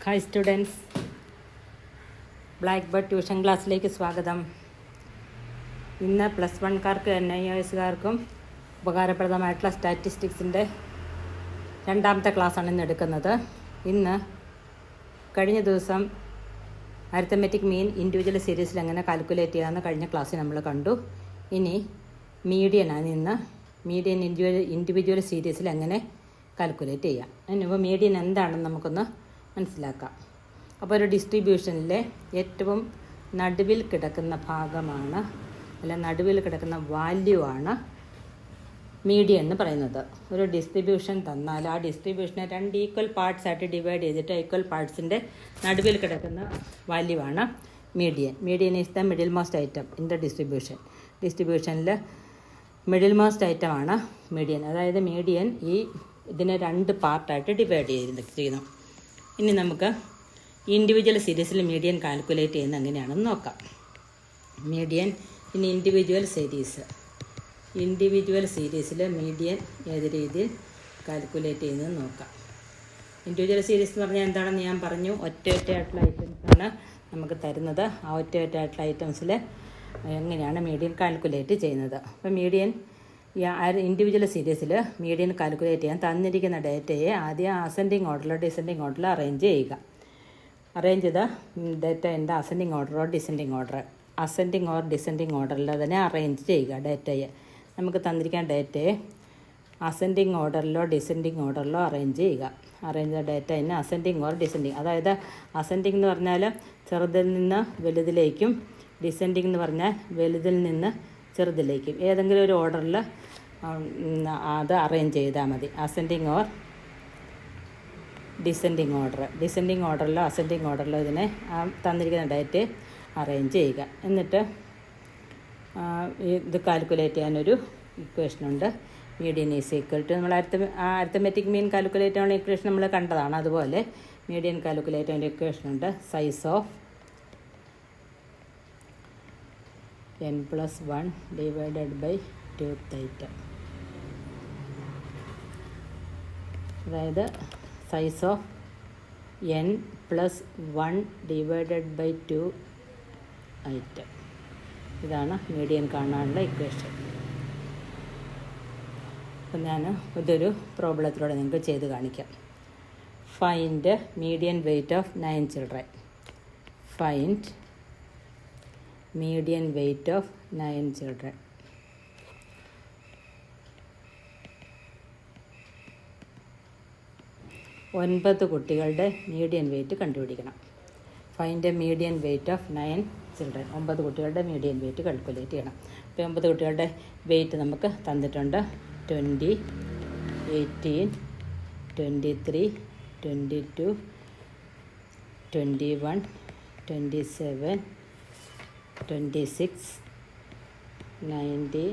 Hi students, black bird tuition ക്ലാസ്സിലേക്ക് സ്വാഗതം. ഇന്ന് +1കാർക്ക് NIOSകാർക്കും ഉപകാരപ്രദമായിട്ടുള്ള സ്റ്റാറ്റിസ്റ്റിക്സിൻ്റെ രണ്ടാമത്തെ ക്ലാസ്സാണ് ഇന്ന് എടുക്കുന്നത്. ഇന്ന് കഴിഞ്ഞ ദിവസം അരിത്തമെറ്റിക് മീൻ ഇൻഡിവിജ്വൽ സീരീസിൽ എങ്ങനെ കാൽക്കുലേറ്റ് ചെയ്യാമെന്ന് കഴിഞ്ഞ ക്ലാസ്സിൽ നമ്മൾ കണ്ടു. ഇനി മീഡിയനാണ് ഇന്ന്. മീഡിയൻ ഇൻഡിവിജ്വൽ സീരീസിൽ എങ്ങനെ കാൽക്കുലേറ്റ് ചെയ്യാം. അതിനുമ്പോൾ മീഡിയൻ എന്താണെന്ന് നമുക്കൊന്ന് മനസ്സിലാക്കാം. അപ്പോൾ ഒരു ഡിസ്ട്രിബ്യൂഷനിലെ ഏറ്റവും നടുവിൽ കിടക്കുന്ന ഭാഗമാണ്, അല്ല നടുവിൽ കിടക്കുന്ന വാല്യൂ ആണ് മീഡിയൻ എന്ന് പറയുന്നത്. ഒരു ഡിസ്ട്രിബ്യൂഷൻ തന്നാൽ ആ ഡിസ്ട്രിബ്യൂഷനെ 2 ഈക്വൽ പാർട്സ് ആയിട്ട് ഡിവൈഡ് ചെയ്തിട്ട് ഈക്വൽ പാർട്സിൻ്റെ നടുവിൽ കിടക്കുന്ന വാല്യൂ ആണ് median. Median is the middle most item in the ഡിസ്ട്രിബ്യൂഷനിൽ മിഡിൽ മോസ്റ്റ് ഐറ്റം ആണ് മീഡിയൻ. അതായത് മീഡിയൻ ഇതിനെ 2 പാർട്ടായിട്ട് ഡിവൈഡ് ചെയ്യുന്നു. ഇനി നമുക്ക് ഇൻഡിവിജ്വൽ സീരീസിൽ മീഡിയൻ കാൽക്കുലേറ്റ് ചെയ്യുന്നത് എങ്ങനെയാണെന്ന് നോക്കാം. മീഡിയൻ ഇൻ ഇൻഡിവിജ്വൽ സീരീസിൽ മീഡിയൻ ഏത് രീതിയിൽ കാൽക്കുലേറ്റ് ചെയ്യുന്നത് നോക്കാം. ഇൻഡിവിജ്വൽ സീരീസ് എന്ന് പറഞ്ഞാൽ എന്താണെന്ന് ഞാൻ പറഞ്ഞു. ഒറ്റയായിട്ടുള്ള ഐറ്റംസാണ് നമുക്ക് തരുന്നത്. ആ ഒറ്റയായിട്ടുള്ള ഐറ്റംസിൽ എങ്ങനെയാണ് മീഡിയൻ കാൽക്കുലേറ്റ് ചെയ്യുന്നത്. അപ്പോൾ മീഡിയൻ ഇൻഡിവിജ്വൽ സീരീസിൽ മീഡിയൻ കാൽക്കുലേറ്റ് ചെയ്യാൻ തന്നിരിക്കുന്ന ഡേറ്റയെ ആദ്യം അസെൻഡിങ് ഓർഡറിലോ ഡിസെൻഡിങ് ഓർഡറിലോ അറേഞ്ച് ചെയ്യുക. അറേഞ്ച് ചെയ്ത ഡേറ്റ എൻ്റെ അസെൻഡിങ് ഓർഡറോ descending order, ascending or descending ഓർഡറിൽ അതിനെ അറേഞ്ച് ചെയ്യുക. ഡേറ്റയെ നമുക്ക് തന്നിരിക്കുന്ന ഡേറ്റയെ അസെൻഡിങ് ഓർഡറിലോ ഡിസെൻഡിങ് ഓർഡറിലോ അറേഞ്ച് ചെയ്യുക. അറേഞ്ച് ചെയ്ത ഡേറ്റ ഇന്ന് അസെൻഡിങ് ഓർ ഡിസെൻഡിങ്, അതായത് അസെൻഡിങ് എന്ന് പറഞ്ഞാൽ ചെറുതിൽ നിന്ന് വലുതിലേക്കും, ഡിസെൻഡിങ് എന്ന് പറഞ്ഞാൽ വലുതിൽ നിന്ന് ചെറുതിലേക്കും ഏതെങ്കിലും ഒരു ഓർഡറിൽ അത് അറേഞ്ച് ചെയ്താൽ മതി. അസെൻഡിങ് ഓർ ഡിസെൻഡിങ് ഓർഡറിലോ അസെൻഡിങ് ഓർഡറിലോ ഇതിനെ തന്നിരിക്കുന്ന ഡേറ്റ് അറേഞ്ച് ചെയ്യുക. എന്നിട്ട് ഇത് കാൽക്കുലേറ്റ് ചെയ്യാനൊരു ഇക്വേഷനുണ്ട്. മീഡിയൻ ഈസ് ഈക്വൽ ടു, നമ്മൾ അരിത്തമെറ്റിക് മീൻ കാൽക്കുലേറ്റ് ചെയ്യാനുള്ള ഇക്വേഷൻ നമ്മൾ കണ്ടതാണ്. അതുപോലെ മീഡിയൻ കാൽക്കുലേറ്റ് ചെയ്യാൻ ഒരു ഇക്വേഷനുണ്ട്. Size of n+1 divided by 2th item. അതായത് size of n+1 divided by 2 item. ഇതാണ് മീഡിയൻ കാണാനുള്ള ഇക്വേഷൻ. അപ്പം ഞാൻ ഇതൊരു പ്രോബ്ലത്തിലൂടെ നിങ്ങൾക്ക് ചെയ്ത് കാണിക്കാം. Find median weight of 9 children. Find median weight of 9 children. ഒൻപത് കുട്ടികളുടെ മീഡിയൻ വെയ്റ്റ് കണ്ടുപിടിക്കണം. Find a median weight of 9 children. 9 കുട്ടികളുടെ മീഡിയൻ വെയ്റ്റ് കാൽക്കുലേറ്റ് ചെയ്യണം. അപ്പോൾ 9 കുട്ടികളുടെ വെയ്റ്റ് നമുക്ക് തന്നിട്ടുണ്ട്. 20, 18, 23, 22, 21, 27, 26, 19,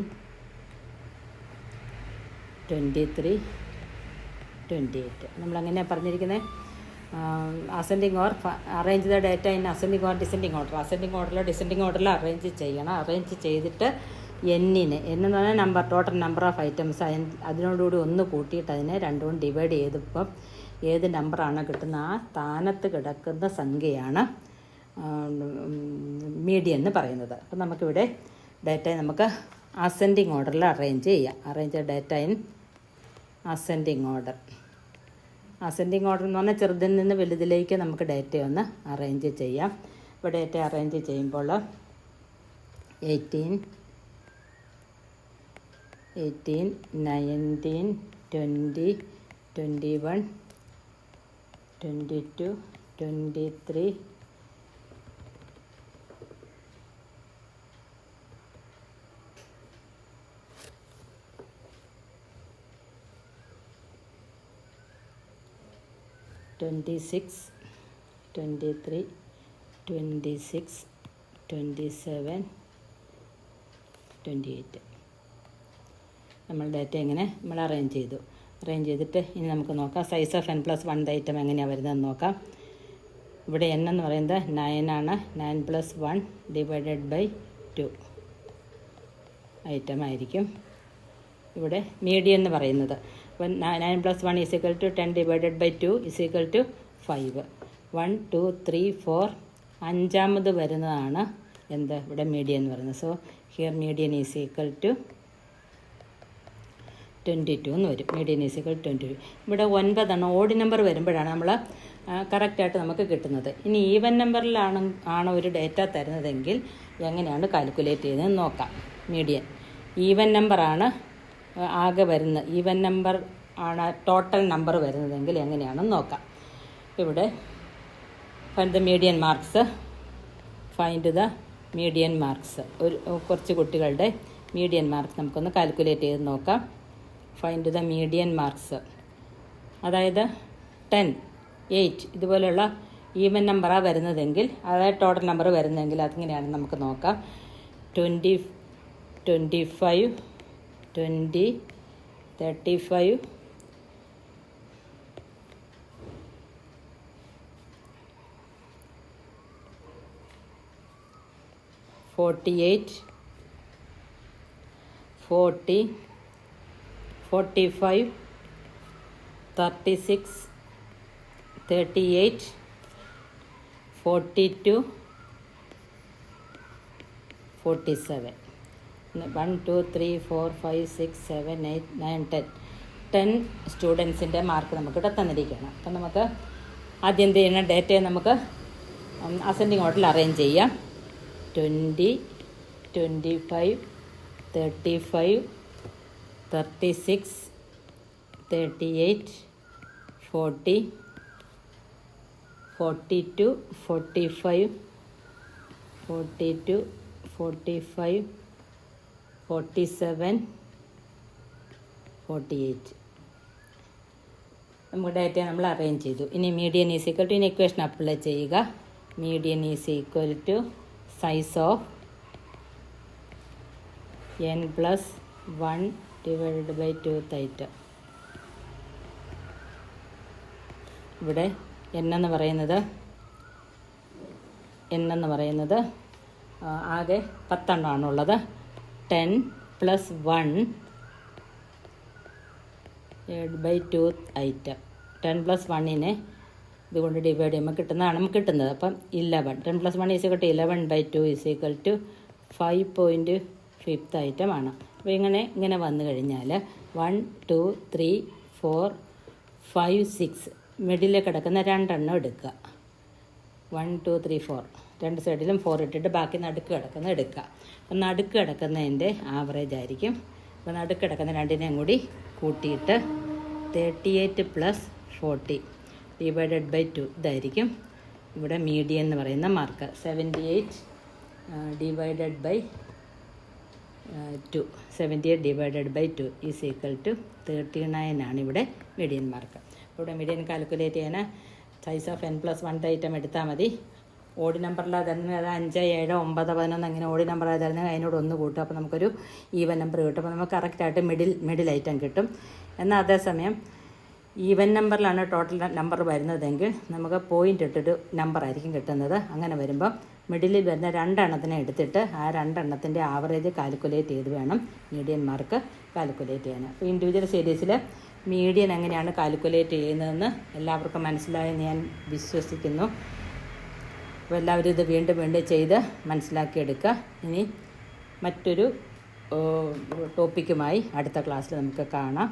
23, 28. നമ്മളങ്ങനെയാണ് പറഞ്ഞിരിക്കുന്നത്. അസെൻഡിങ് ഓർ അറേഞ്ച് ചെയ്ത data in ascending or descending order. Ascending ഓർഡറിലോ ഡിസെൻഡിങ് ഓർഡറിലോ അറേഞ്ച് ചെയ്യണം. അറേഞ്ച് ചെയ്തിട്ട് എന്ന് പറഞ്ഞാൽ number, total number of items, അതിനോടുകൂടി 1 കൂട്ടിയിട്ട് അതിനെ 2 ഡിവൈഡ് ചെയ്തപ്പം ഏത് നമ്പറാണ് കിട്ടുന്നത് ആ സ്ഥാനത്ത് കിടക്കുന്ന സംഖ്യയാണ് മീഡിയൻ എന്ന് പറയുന്നത്. അപ്പം നമുക്കിവിടെ ഡേറ്റയെ നമുക്ക് അസെൻഡിങ് ഓർഡറിൽ അറേഞ്ച് ചെയ്യാം. Arrange data in ascending order. Ascending order എന്ന് പറഞ്ഞാൽ ചെറുതിൽ നിന്ന് വലുതിലേക്ക് നമുക്ക് ഡേറ്റയൊന്ന് അറേഞ്ച് ചെയ്യാം. ഇപ്പോൾ ഡേറ്റ അറേഞ്ച് ചെയ്യുമ്പോൾ 18, 19, 20, 21, 22, 23, 26, 23, 26, 27, 28. നമ്മൾ ഡേറ്റ ഇങ്ങനെ നമ്മൾ അറേഞ്ച് ചെയ്തു. അറേഞ്ച് ചെയ്തിട്ട് ഇനി നമുക്ക് നോക്കാം സൈസ് ഓഫ് n+1 ഐറ്റം എങ്ങനെയാണ് വരുന്നതെന്ന് നോക്കാം. ഇവിടെ n എന്ന് പറയുന്നത് 9 ആണ്. 9+1 ഡിവൈഡഡ് ബൈ 2 ഐറ്റം ആയിരിക്കും. ഇവിടെ മീഡിയൻ എന്ന് പറയുന്നത്. അപ്പോൾ 9 + 1 = 10 / 2 = 5. 1 2 3 4 അഞ്ചാമത് വരുന്നതാണ് എന്ത് ഇവിടെ മീഡിയൻ എന്ന് പറയുന്നത്. So here median is equal to 22 എന്ന് വരും. Median is equal 22. ഇവിടെ 9 ഓഡ് നമ്പർ വരുമ്പോഴാണ് നമ്മൾ കറക്റ്റായിട്ട് നമുക്ക് കിട്ടുന്നത്. ഇനി ഈവൻ നമ്പറിലാണ് ഒരു ഡേറ്റ തരുന്നതെങ്കിൽ എങ്ങനെയാണ് കാൽക്കുലേറ്റ് ചെയ്യുന്നതെന്ന് നോക്കാം. മീഡിയൻ ഈവൻ നമ്പറാണ് ആകെ വരുന്നത്, ഈവൻ നമ്പർ ആണ് ടോട്ടൽ നമ്പർ വരുന്നതെങ്കിൽ എങ്ങനെയാണെന്ന് നോക്കാം. ഇവിടെ find the median marks. Find the median marks. കുറച്ച് കുട്ടികളുടെ മീഡിയൻ മാർക്സ് നമുക്കൊന്ന് കാൽക്കുലേറ്റ് ചെയ്ത് നോക്കാം. Find the median marks. അതായത് 10, 8 ഇതുപോലെയുള്ള ഈവൻ നമ്പറാണ് വരുന്നതെങ്കിൽ, അതായത് ടോട്ടൽ നമ്പർ വരുന്നതെങ്കിൽ അതെങ്ങനെയാണെന്ന് നമുക്ക് നോക്കാം. 20, 25, 20, 35, 48, 40, 45, 36, 38, 42, 47. 1 2 3 4 5 6 7 8 9 10 സ്റ്റുഡൻസിൻ്റെ മാർക്ക് നമുക്കിവിടെ തന്നിരിക്കുകയാണ്. അപ്പം നമുക്ക് ആദ്യം എന്ത് ചെയ്യണം, ഡേറ്റയെ നമുക്ക് അസെൻഡിങ് ഓർഡറിൽ അറേഞ്ച് ചെയ്യാം. 20, 25, 35, 36, 38, 40, 42, 45, 42, 45, 47, 48. നമ്മുടെ ഡേറ്റ നമ്മൾ അറേഞ്ച് ചെയ്തു. ഇനി മീഡിയൻ ഈസ് ഈക്വൽ ടു ഇനി ഇക്വേഷൻ അപ്ലൈ ചെയ്യുക. Median is equal to size of n+1 divided by 2 തൈറ്റ. ഇവിടെ n എന്ന് പറയുന്നത് ആകെ 10 എണ്ണമാണുള്ളത്. 10 + 1 / 2 ഐറ്റം. 10 + 1 ഇതുകൊണ്ട് ഡിവൈഡ് ചെയ്യുമ്പോൾ കിട്ടുന്നതാണ് നമുക്ക് കിട്ടുന്നത്. അപ്പം 11. 10 + 1 = 11/2 = 5.5 ഐറ്റം ആണ്. അപ്പോൾ ഇങ്ങനെ വന്നു കഴിഞ്ഞാൽ 1 2 3 4 5 6 മിഡിൽ കിടക്കുന്ന 2 എണ്ണം എടുക്കുക. 1 2 3 4 രണ്ട് സൈഡിലും 4 ഇട്ടിട്ട് ബാക്കി നടുക്ക് കിടക്കുന്ന എടുക്കുക. അപ്പം നടുക്ക് കിടക്കുന്നതിൻ്റെ ആവറേജ് ആയിരിക്കും. അപ്പോൾ നടുക്ക് കിടക്കുന്ന രണ്ടിനെയും കൂടി കൂട്ടിയിട്ട് 38 + 40 ഡിവൈഡഡ് ബൈ 2 ഇതായിരിക്കും ഇവിടെ മീഡിയൻ എന്ന് പറയുന്ന mark. 78 divided by 2 78 divided by 2 is equal to 39 ആണ് ഇവിടെ മീഡിയൻ മാർക്ക്. ഇവിടെ മീഡിയൻ കാൽക്കുലേറ്റ് ചെയ്യാൻ സൈസ് ഓഫ് n+1 ഐറ്റം എടുത്താൽ മതി. ഓഡ് നമ്പറിൽ അതായിരുന്നു 5 7 9 11 അങ്ങനെ ഓഡ് നമ്പർ ആയിരുന്നു, അതിനോട് 1 കൂട്ടും. അപ്പോൾ നമുക്കൊരു ഈവൻ നമ്പർ കിട്ടും. അപ്പോൾ നമുക്ക് കറക്റ്റായിട്ട് മിഡിൽ ഐറ്റം കിട്ടും. എന്നാൽ അതേസമയം ഈവൻ നമ്പറിലാണ് ടോട്ടൽ നമ്പർ വരുന്നതെങ്കിൽ നമുക്ക് പോയിൻ്റ് ഇട്ടൊരു നമ്പറായിരിക്കും കിട്ടുന്നത്. അങ്ങനെ വരുമ്പം മിഡിലിൽ വരുന്ന 2 എണ്ണത്തിനെ എടുത്തിട്ട് ആ 2 എണ്ണത്തിൻ്റെ ആവറേജ് കാൽക്കുലേറ്റ് ചെയ്ത് വേണം മീഡിയൻ മാർക്ക് കാൽക്കുലേറ്റ് ചെയ്യാൻ. അപ്പോൾ ഇൻഡിവിജ്വൽ സീരീസിൽ മീഡിയൻ എങ്ങനെയാണ് കാൽക്കുലേറ്റ് ചെയ്യുന്നതെന്ന് എല്ലാവർക്കും മനസ്സിലായെന്ന് ഞാൻ വിശ്വസിക്കുന്നു. അപ്പോൾ എല്ലാവരും ഇത് വീണ്ടും ചെയ്ത് മനസ്സിലാക്കിയെടുക്കുക. ഇനി മറ്റൊരു ടോപ്പിക്കുമായി അടുത്ത ക്ലാസ്സിൽ നമുക്ക് കാണാം.